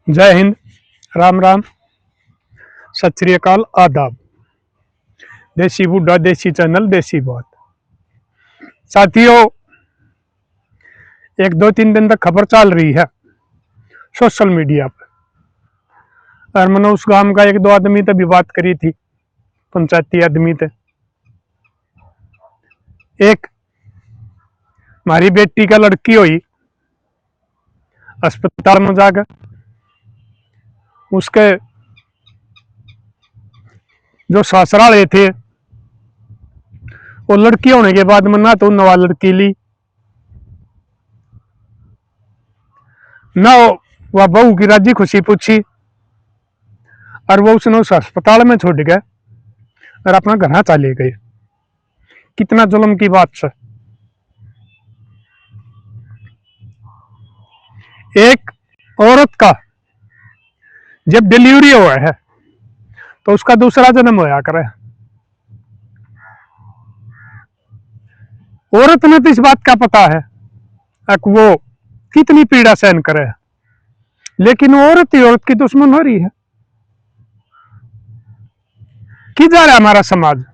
जय हिंद, राम राम, सत श्री अकाल, आदाब। देसी बूढ़ा देसी चैनल देसी बात। साथियों, एक दो तीन दिन तक खबर चल रही है सोशल मीडिया पर, और मैंने उस गांव का एक दो आदमी तक भी बात करी थी, पंचायती आदमी थे। एक हमारी बेटी का लड़की हुई अस्पताल में जाकर, उसके जो ससुराले थे वो लड़की होने के बाद में ना तो नवा लड़की ली, ना वह बहू की राजी खुशी पूछी, और वो उसने उस अस्पताल में छोड़ गए और अपना घर चले गए। कितना जुल्म की बात है। एक औरत का जब डिलीवरी हुआ है तो उसका दूसरा जन्म होया करे। औरत ने तो इस बात का पता है कि वो कितनी पीड़ा सहन करे, लेकिन औरत ही औरत की दुश्मन हो रही है। कि जा रहा है हमारा समाज?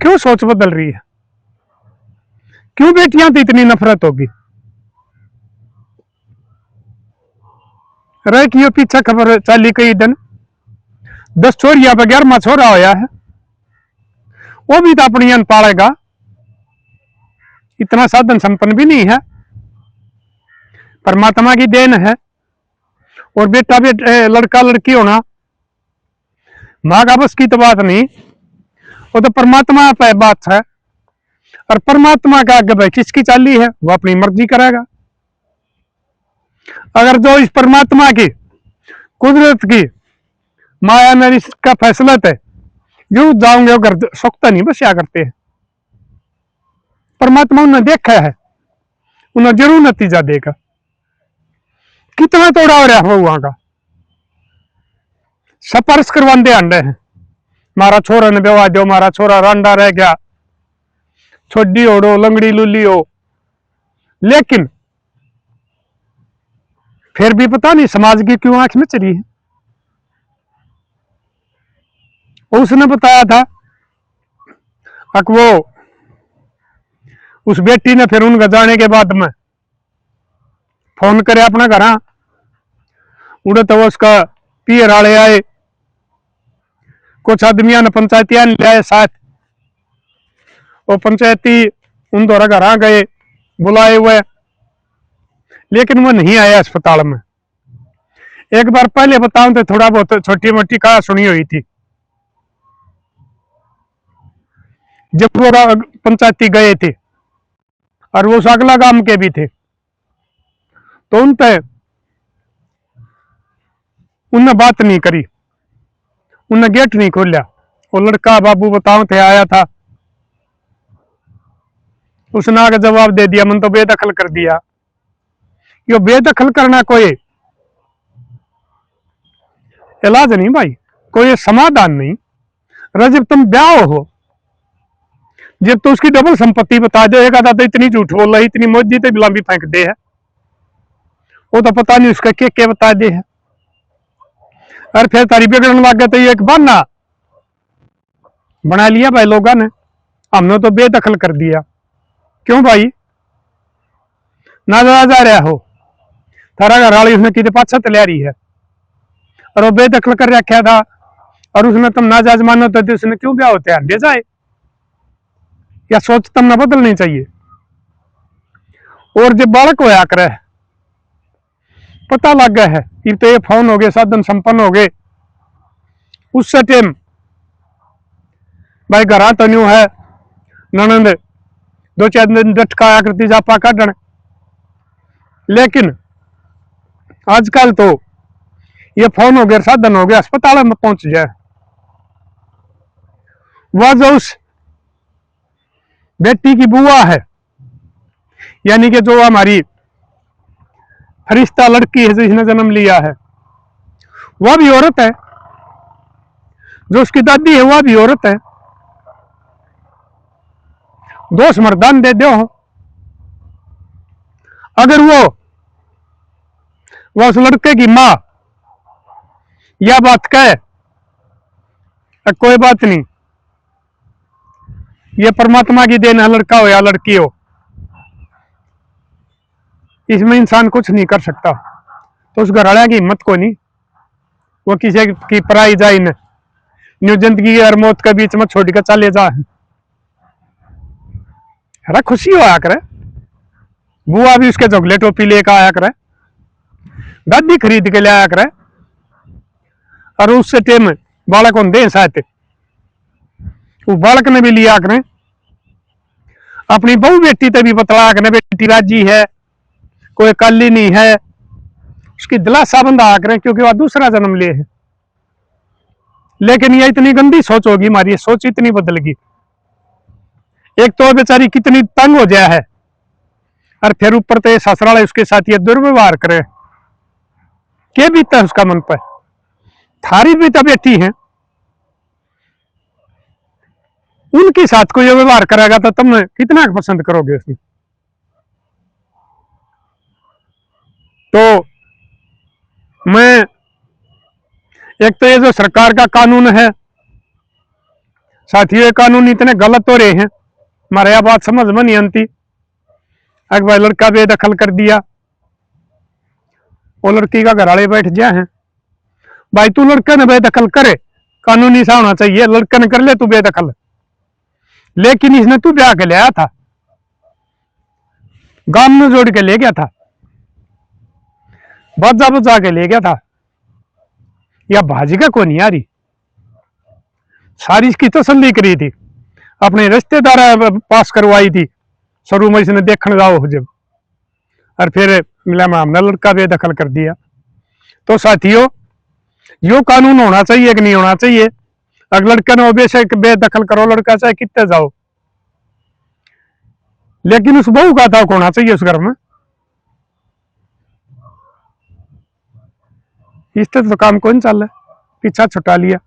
क्यों सोच बदल रही है? क्यों बेटियां तो इतनी नफरत होगी? रह कि ये पीछे खबर चली कई दिन 10 छोरिया पर 11वां छोरा होया है, वो भी तो अपनी अन पालेगा। इतना साधन संपन्न भी नहीं है, परमात्मा की देन है। और बेटा लड़का लड़की होना माँ का बस की तो बात नहीं, वो तो परमात्मा पे बात है। और परमात्मा का आगे भाई किसकी चाली है, वो अपनी मर्जी करेगा। अगर जो इस परमात्मा की कुदरत की माया ने इसका फैसला है, जो जाओगे वो घर सोखता नहीं बस या करते हैं। परमात्मा उन्हें देखा है, उन्हें जरूर नतीजा देगा। कितना तोड़ा हो रहा है वहां का, सपर्श करवाते अंडे हैं। मारा छोरा ने बेवा दो, मारा छोरा रांडा रह गया, छोडी ओढ़ो लंगड़ी लुली हो। लेकिन फिर भी पता नहीं समाज की क्यों आंख में चली है। उसने बताया था कि वो उस बेटी ने फिर उनका जाने के बाद में फोन करे अपना घर, उड़े तो वो उसका पियर आले आए, कुछ आदमियों ने पंचायतिया ले आए साथ। वो पंचायती उन द्वारा घर गए बुलाए हुए, लेकिन वो नहीं आया अस्पताल में। एक बार पहले बताऊं तो थोड़ा बहुत छोटी मोटी कहा सुनी हुई थी। जब वो पंचायती गए थे और वो अगला गांव के भी थे, तो उन पे उनने बात नहीं करी, उनने गेट नहीं खोला। वो लड़का बाबू बताओ थे आया था, उसने आगे जवाब दे दिया, मन तो बेदखल कर दिया। यो बेदखल करना कोई इलाज नहीं भाई, कोई समाधान नहीं। जब तुम ब्याह हो, जब तो उसकी डबल संपत्ति बता दे, एक आधा तो इतनी झूठ बोल रहा है, इतनी मोदी तो बिलाम्बी फेंक दे है, वो तो पता नहीं उसका क्या बता दे है। और फिर तारी बिगड़ने लग गया तो ये एक बहाना बना लिया भाई लोगों ने, हमने तो बेदखल कर दिया। क्यों भाई? ना जा रहा हो, थारा घर वाली उसने कितने पाछा तैयारी रही है, और वो बेदखल कर रखा था, और उसने तुम नाजायज मानो तो उसने क्यों ब्याह होते हैं दे जाए? या सोच तुमने बदलनी चाहिए। और जब बालक होया करे, पता लग गया है कि तो ये फोन हो गए, साधन संपन्न हो गए, उससे टाइम भाई घर तो न्यू है, ननंद 2-4 दिन डटकाया करती जापा काटन। लेकिन आजकल तो ये फोन हो गया, साधन हो गया, अस्पताल में पहुंच जाए। वह जो उस बेटी की बुआ है, यानी कि जो हमारी फरिश्ता लड़की है जिसने जन्म लिया है, वह भी औरत है। जो उसकी दादी है वह भी औरत है। दोष मर्दान दे दो। अगर वो उस लड़के की माँ यह बात कहे कोई बात नहीं, ये परमात्मा की देन है, लड़का हो या लड़की हो, इसमें इंसान कुछ नहीं कर सकता। तो उस घरवाले की हिम्मत को नहीं, वो किसी की पराई जाए न न्यू जिंदगी और मौत के बीच में छोड़ कर चले जा। अरे खुशी हो आया करे, बुआ भी उसके झोगले टोपी लेकर आया करे, गादी खरीद के ले आया करे, और उससे टेम बालक होंगे साथ वो बालक ने भी लिया करें, अपनी बहू बेटी ते भी बतला करें बेटी राजी है, कोई काली नहीं है, उसकी दिलासा बंधा करें, क्योंकि वह दूसरा जन्म ले है। लेकिन ये इतनी गंदी सोच होगी हमारी, सोच इतनी बदल गई। एक तो बेचारी कितनी तंग हो जाए है, और फिर ऊपर तो ससुराल उसके साथ ये दुर्व्यवहार करे, के बीतता है उसका मन पर। थारी भी तो बेटी है, उनके साथ कोई व्यवहार करेगा तो तुम कितना पसंद करोगे उसमें। तो मैं एक तो ये जो सरकार का कानून है साथियों, ये कानून इतने गलत हो रहे हैं, हमारे यह बात समझ में नहीं आती। एक भाई लड़का बेदखल कर दिया, वो लड़की का घरवाले बैठ गया है, भाई तू लड़का ने बेदखल करे, कानूनी सा होना चाहिए, लड़का ने कर ले तू बेदखल। लेकिन इसने तू ब्याह के ले आया था, गांव में जोड़ के ले गया था, बजा बजा के ले गया था, या भाजी का को नहीं आ रही, सारी इसकी तसल्ली करी थी, अपने रिश्तेदार पास करवाई थी, शुरू में इसने देखने जाओ जब, और फिर मिला हमने लड़का बेदखल कर दिया। तो साथियों यो कानून होना चाहिए कि नहीं होना चाहिए? अगर लड़का ने बेशक बेदखल करो, लड़का चाहे कितने जाओ, लेकिन उस बहू का हक होना चाहिए उस घर में। इस तरह तो काम कौन चल रहा है, पीछा छुटा लिया।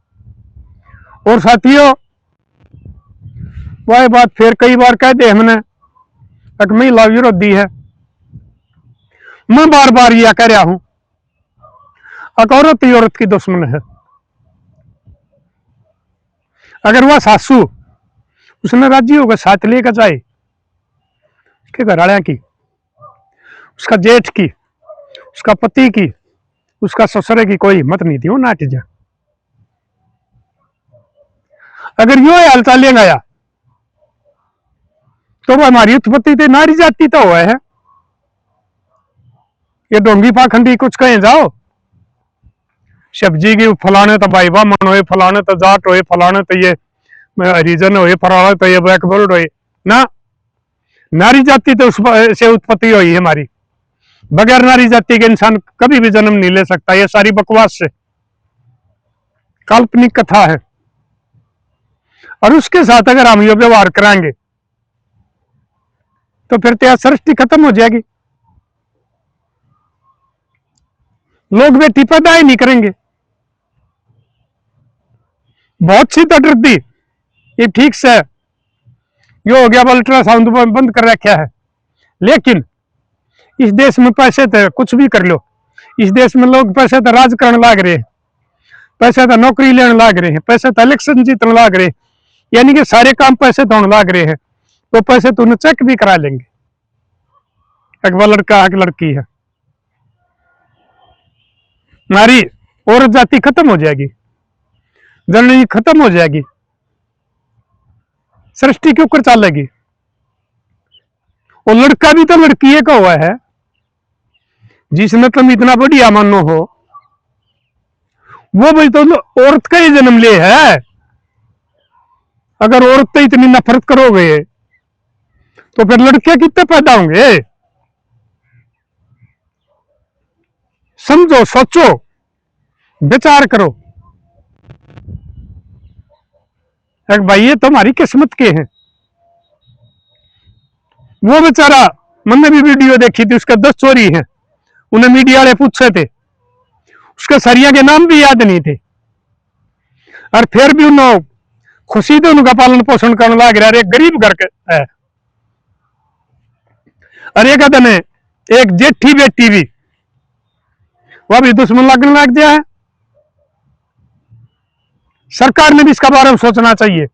और साथियों वह बात फिर कई बार कह दे हमने, महिला विरोधी है, मैं बार बार यह कह रहा हूं, औरत ही औरत की दुश्मन है। अगर वह सासू उसने राजी होकर साथ लेकर जाए, उसके घरवाले की, उसका जेठ की, उसका पति की, उसका ससुरे की कोई हिम्मत नहीं थी वो नाट जा। अगर यो हाल चलेगा या तो वो हमारी उत्पत्ति थे नारी जाति तो हुआ है। ये डोंगी पाखंडी कुछ कहें जाओ, सब्जी की फलाने तो भाई बामन हो, फलाने तो जाट हो, फलाने तो ये हरिजन हो, फलाने तो ये बैकवर्ड हो ना। नारी जाति तो उस से उत्पत्ति हुई है हमारी, बगैर नारी जाति के इंसान कभी भी जन्म नहीं ले सकता। ये सारी बकवास से काल्पनिक कथा है, और उसके साथ अगर हम ये व्यवहार कराएंगे तो फिर तो सृष्टि खत्म हो जाएगी, लोग बेटी पैदा ही नहीं करेंगे। बहुत सी तो डरती ये ठीक से यो हो गया, अल्ट्रासाउंड बंद कर रखा है, लेकिन इस देश में पैसे तो कुछ भी कर लो, इस देश में लोग पैसे तो राज करने लाग रहे हैं, पैसे तो नौकरी लेने लाग रहे हैं, पैसे तो इलेक्शन जीतने लाग रहे हैं, यानी कि सारे काम पैसे तो होने लाग रहे हैं, तो पैसे तो उन्हें चेक भी करा लेंगे। एक वो लड़का एक लड़की है, हमारी औरत जाति खत्म हो जाएगी, जननी खत्म हो जाएगी, सृष्टि के ऊपर चलेगी। और लड़का भी तो लड़की का हुआ है, जिसने तुम इतना बढ़िया मानो हो, वो भी तो औरत का ही जन्म ले है। अगर औरत तो इतनी नफरत करोगे तो फिर लड़के कितने पैदा होंगे? समझो, सोचो, विचार करो। एक भाई ये तो हमारी किस्मत के हैं। वो बेचारा, मैंने भी वीडियो देखी थी, उसके 10 चोरी हैं, उन्हें मीडिया वाले पूछे थे, उसके सरिया के नाम भी याद नहीं थे, और फिर भी उन्होंने खुशी से उनका पालन पोषण करने लग रहा है। एक गरीब घर के है, और एक दिन एक जेठी बेटी भी, वह भी दुश्मन लगने लग गया है। सरकार ने भी इसका बारे में सोचना चाहिए।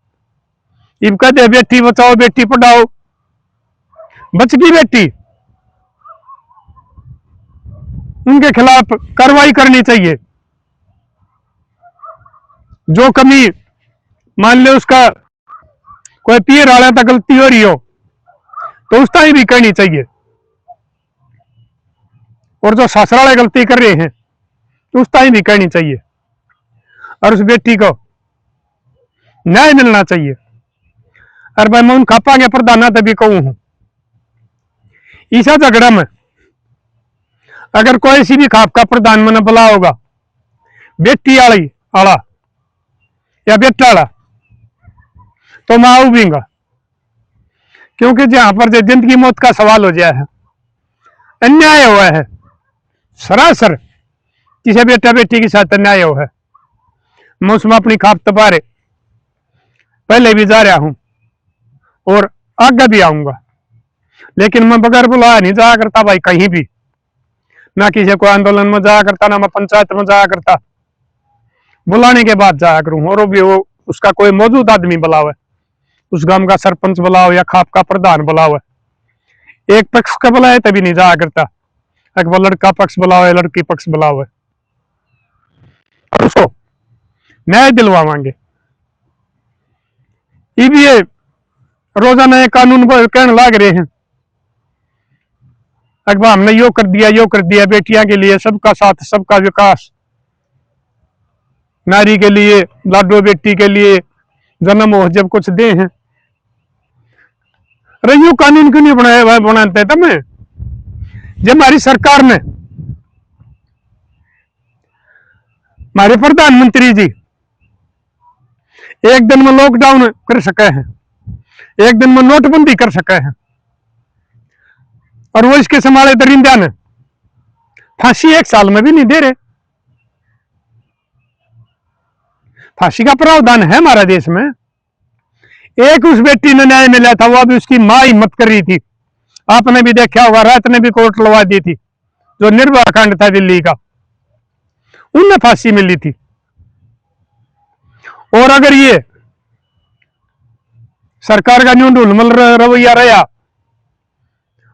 इब कहते बेटी बचाओ बेटी पढ़ाओ, बच गई बेटी, उनके खिलाफ कार्रवाई करनी चाहिए। जो कमी मान ले उसका कोई पीर वाला तक गलती हो रही हो तो उस टाइम भी करनी चाहिए, और जो ससुराले गलती कर रहे हैं तो उस टाइम भी करनी चाहिए, और उस बेटी को न्याय मिलना चाहिए। और भाई मैं उन खापा के प्रधाना तभी कहूं हूं, ईसा झगड़ा में अगर कोई सी भी खाप का प्रधान मैंने बुला होगा बेटी आला या बेटा आला तो मैं आऊंगा, क्योंकि जहां पर जो जिंदगी मौत का सवाल हो गया है, अन्याय हुआ है सरासर, किसी बेटा बेटी के साथ अन्याय हुआ है। मैं उसमें अपनी खाप तपारे पहले भी जा रहा हूं और आगे भी आऊंगा, लेकिन मैं बगैर बुलाया नहीं जाया करता भाई कहीं भी, ना किसी को आंदोलन में जाया करता, ना मैं पंचायत में जाया करता, बुलाने के बाद जाया करूं। और वो उसका कोई मौजूद आदमी बुलावे, उस गांव का सरपंच बुलाओ या खाप का प्रधान बुलाओ, एक पक्ष का बुलाए तभी नहीं जाया करता, अगर लड़का पक्ष बुलाओ या लड़की पक्ष बुलाओ, उसको न्याय दिलवावांगे। ये रोजाना ये कानून कहने लाग रहे हैं, अकबर हमने यो कर दिया बेटियां के लिए सबका साथ सबका विकास, नारी के लिए लाडो बेटी के लिए जन्म हो जब कुछ दे हैं। अरे यू कानून क्यों नहीं बनाते तमें? जब हमारी सरकार ने, हमारे प्रधानमंत्री जी एक दिन में लॉकडाउन कर सके हैं, एक दिन में नोटबंदी कर सके हैं, और वो इसके संभाले दरिंदा ने फांसी 1 साल में भी नहीं दे रहे। फांसी का प्रावधान है हमारा देश में। एक उस बेटी ने न्याय मिला था, वो भी उसकी मां हिम्मत कर रही थी, आपने भी देखा होगा, रात ने भी कोर्ट लगा दी थी, जो निर्भया कांड था दिल्ली का, उनने फांसी मिली थी। और अगर ये सरकार का न्यू ढुलमल रवैया रहा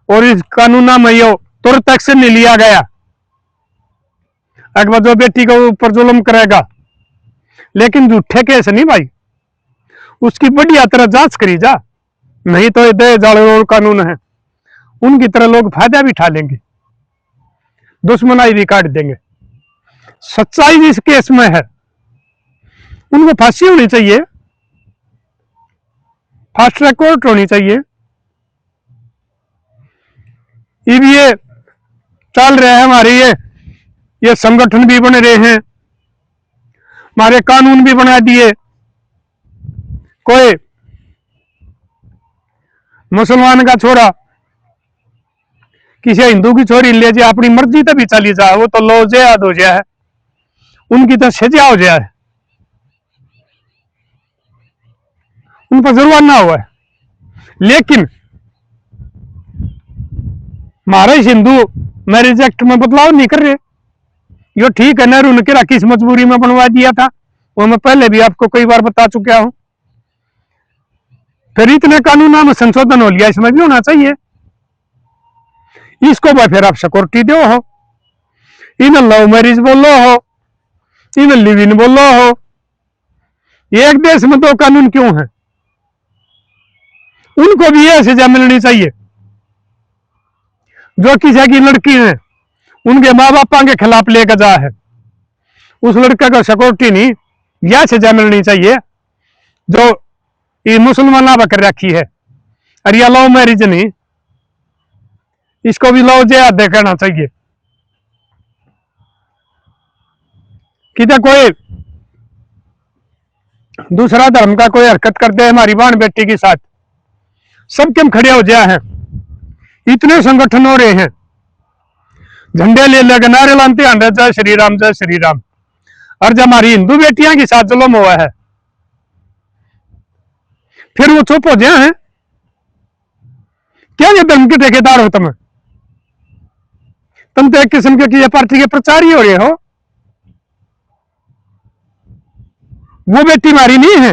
और इस कानून में यो तुरंत एक्शन नहीं लिया गया, अकबर जो बेटी के ऊपर जुल्म करेगा, लेकिन झूठे केस नहीं भाई, उसकी बढ़िया तरह जांच करी जा, नहीं तो दे जाल कानून है, उनकी तरह लोग फायदा भी उठा लेंगे, दुश्मनाई भी काट देंगे। सच्चाई इस केस में है, उनको फांसी होनी चाहिए, फास्ट ट्रैक कोर्ट होनी चाहिए। ये चल रहे हैं हमारे, ये संगठन भी बन रहे हैं, हमारे कानून भी बना दिए। कोई मुसलमान का छोरा किसी हिंदू की छोरी ले जाए, अपनी मर्जी तभी चली जाए, वो तो लो जिहाद हो जाए, उनकी तो सजा हो जाए, उन पर जुर्माना हुआ है। लेकिन हमारे हिंदू मैरिज एक्ट में बदलाव नहीं कर रहे। यो ठीक है, नेहरू ने किरा किस मजबूरी में बनवा दिया था, वो मैं पहले भी आपको कई बार बता चुका हूं। फिर इतने कानूनों में संशोधन हो लिया, इसमें भी होना चाहिए। इसको भाई फिर आप सिक्योरिटी दो हो, इन लव मैरिज बोलो हो, इन लिव इन बोलो हो, एक देश में 2 कानून क्यों है? उनको भी यह सजा मिलनी चाहिए। जो किसी की लड़की है उनके माँ बापा के खिलाफ लेकर जा है, उस लड़के को सिक्योरिटी नहीं, यह सजा मिलनी चाहिए जो ये मुसलमाना कर रखी है। और यह लव मैरिज नहीं, इसको भी लव जिहाद देखना चाहिए। कि कोई दूसरा धर्म का कोई हरकत करते हैं हमारी बहन बेटी के साथ, सबके हम खड़े हो जाए हैं। इतने संगठन हो रहे हैं, झंडे ले लेकर नारे लाते हैं, जय श्री राम जय श्री राम। और जब हमारी हिंदू बेटियां के साथ जुल्म हुआ है फिर वो चुप हो जाए हैं। क्या ये धर्म के ठेकेदार हो तुम तो एक किस्म के पार्टी के प्रचारी हो रहे हो। वो बेटी हमारी नहीं है।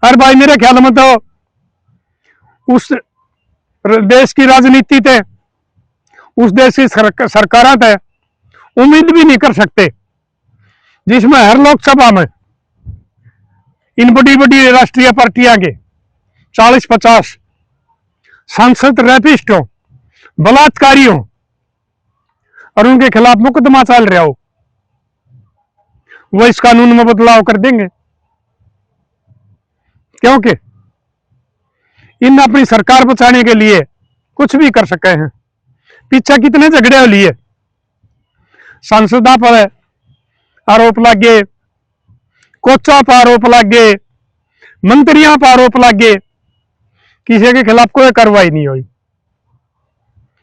और भाई मेरे ख्याल में तो उस देश की राजनीति थे, उस देश की सरकार थे उम्मीद भी नहीं कर सकते जिसमें हर लोकसभा में इन बड़ी बड़ी राष्ट्रीय पार्टियां के 40-50 सांसद रैपिस्टों, बलात्कारियों और उनके खिलाफ मुकदमा चल रहा हो, वो इस कानून में बदलाव कर देंगे क्योंकि इन अपनी सरकार बचाने के लिए कुछ भी कर सके हैं। पीछे कितने झगड़े हो लिए, सांसदा पर आरोप लगे, कोचा पर आरोप लगे, मंत्रियों पर आरोप लगे, किसी के खिलाफ कोई कार्रवाई नहीं हुई।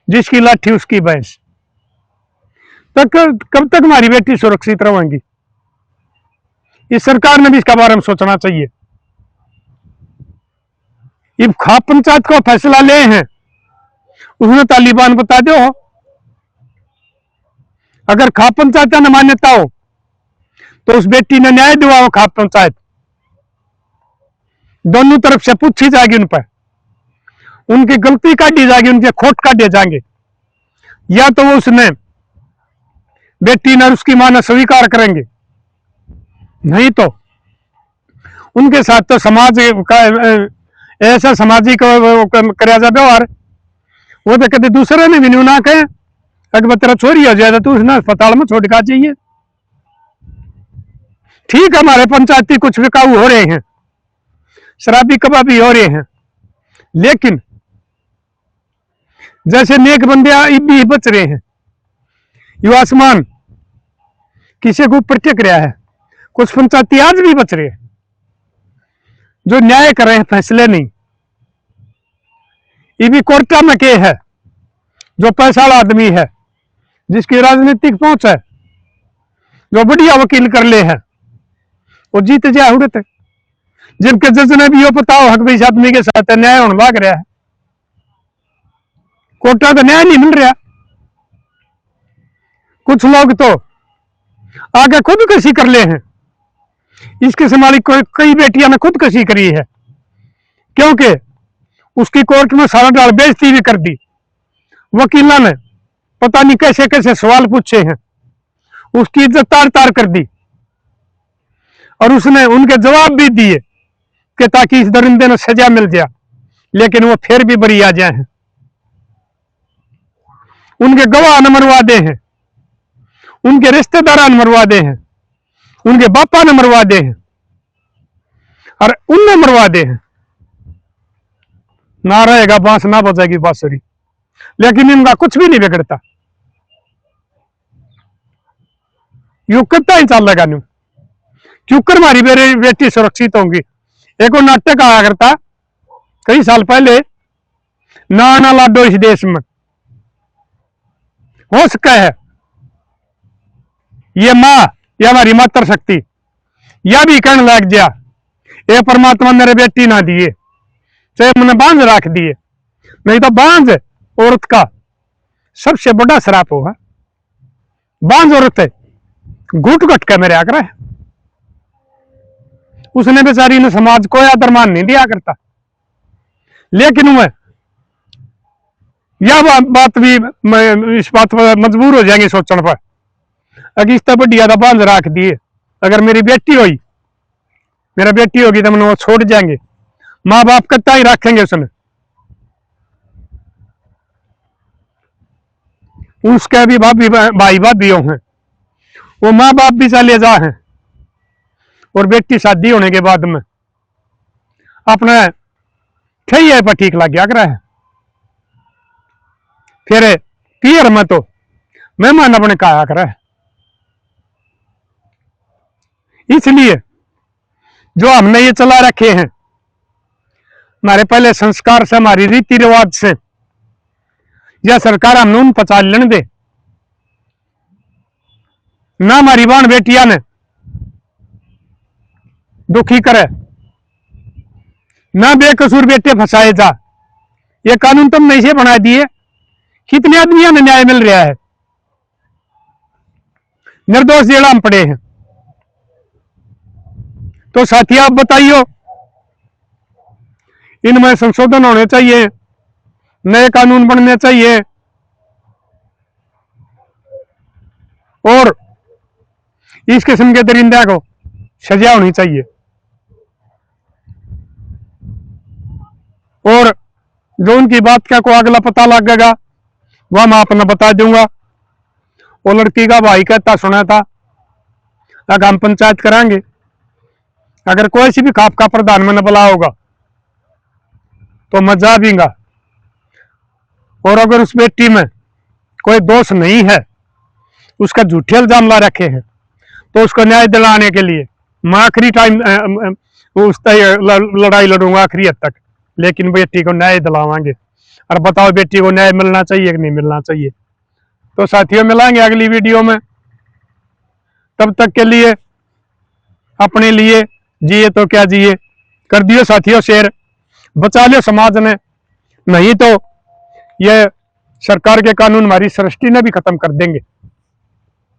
जिसकी लाठी उसकी भैंस। तक कब तक हमारी बेटी सुरक्षित रहेंगी? इस सरकार ने भी इसका बारे में सोचना चाहिए। ये खाप पंचायत का फैसला ले हैं, उसने तालिबान बता दो। अगर खाप पंचायत न मान्यता हो तो उस बेटी ने न्याय दिवा हो। खाप पंचायत दोनों तरफ से पूछी जाएगी, उन पर उनकी गलती काटी जाएगी, उनके खोट काटे जाएंगे। या तो वो उसने बेटी ने उसकी मां ने स्वीकार करेंगे, नहीं तो उनके साथ तो समाज का ऐसा सामाजिक कराया जाए व्यवहार। वो तो कहते दूसरे ने भी नहीं ना कहे अगर तेरा चोरी हो जाए तो उसने अस्पताल में छोड़ का चाहिए। ठीक है, हमारे पंचायती कुछ विकाऊ हो रहे हैं, शराबी कबाबी हो रहे हैं, लेकिन जैसे नेक बंदे भी बच रहे हैं, यो आसमान किसी को ऊपर टिक रहा है। कुछ पंचायती आज भी बच रहे हैं जो न्याय कर रहे हैं, फैसले नहीं। ये भी कोर्टा में के है, जो पैसा वाला आदमी है, जिसकी राजनीतिक पहुंच है, जो बढ़िया वकील कर ले है, वो जीत जाए उड़ते। जिनके जज ने भी यो पता हो हक भी इस आदमी के साथ न्याय होने भाग रहा है, कोर्टा तो न्याय नहीं मिल रहा। कुछ लोग तो आगे खुदकशी कर ले हैं। इसके संभाली कई बेटियां ने खुदकशी करी है, क्योंकि उसकी कोर्ट में सारा डाल बेइज्जती भी कर दी। वकीलों ने पता नहीं कैसे कैसे सवाल पूछे हैं, उसकी इज्जत तार तार कर दी, और उसने उनके जवाब भी दिए कि ताकि इस दरिंदे ने सजा मिल जाए, लेकिन वो फिर भी बरी आ जाए हैं। उनके गवाह न मरवा दे हैं, उनके रिश्तेदार मरवा दे हैं, उनके बापा ने मरवा दे हैं और उनने मरवा दे हैं। ना रहेगा बांस ना बजाएगी बांसुरी, लेकिन इनका कुछ भी नहीं बिगड़ता। यू कितना ही चलेगा न्यू क्यों कर हमारी बेटी सुरक्षित होंगी। एक और नाटक आया करता कई साल पहले, ना लाडो इस देश में हो सका है। ये मां या हमारी मातर शक्ति या भी कहने लग गया ये परमात्मा मेरे बेटी ना दिए, चाहे मैंने बांझ रख दिए। नहीं तो बांझ औरत का सबसे बड़ा श्राप होगा। बांझ औरत घुट घुट के मेरे आकर है, उसने बेचारी ने समाज को आदर मान नहीं दिया करता। लेकिन मैं यह बात भी इस बात पर मजबूर हो जाएंगे सोचने पर, अगर इस तरह बढ़िया बांध रख दिए, अगर मेरी बेटी हुई, मेरा बेटी होगी तो मैंने वो छोड़ जाएंगे, माँ बाप कितना ही रखेंगे उसने। उसके भी भाई भाभीियों हैं, वो माँ बाप भी चले जा हैं, और बेटी शादी होने के बाद में अपने ठैया पर ठीक लग गया कर है। फिर पियर में तो मेहमान अपने कहा कर है। इसलिए जो हमने ये चला रखे हैं, हमारे पहले संस्कार से, हमारी रीति रिवाज से, या सरकार हमने उन पचा लेने दे ना। हमारी बाण बेटिया ने दुखी करे ना, बेकसूर बेटे फंसाए जा। ये कानून तुमने इसे बना दिए, कितने आदमियों ने न्याय मिल रहा है, निर्दोष जेड़ा हम पड़े हैं। तो साथी आप बताइए, इनमें संशोधन होने चाहिए, नए कानून बनने चाहिए और इस किस्म के दरिंदा को सजा होनी चाहिए। और जो उनकी बात का को अगला पता लगेगा वह मैं अपना बता दूंगा। वो लड़की का भाई कहता सुना था, अगर हम पंचायत कराएंगे, अगर कोई सी भी खाप का प्रधान में न बुला होगा तो मैं जा दूंगा, और अगर उस बेटी में कोई दोष नहीं है, उसका झूठे इल्जाम ला रखे हैं, तो उसको न्याय दिलाने के लिए मैं आखिरी टाइम उस लड़ाई लड़ूंगा आखिरी हद तक, लेकिन बेटी को न्याय दिलावांगे। और बताओ बेटी को न्याय मिलना चाहिए कि नहीं मिलना चाहिए। तो साथियों मिलाएंगे अगली वीडियो में, तब तक के लिए अपने लिए जिए तो क्या जिए, कर दियो साथियों शेयर, बचा लियो समाज ने, नहीं तो ये सरकार के कानून हमारी सृष्टि ने भी खत्म कर देंगे।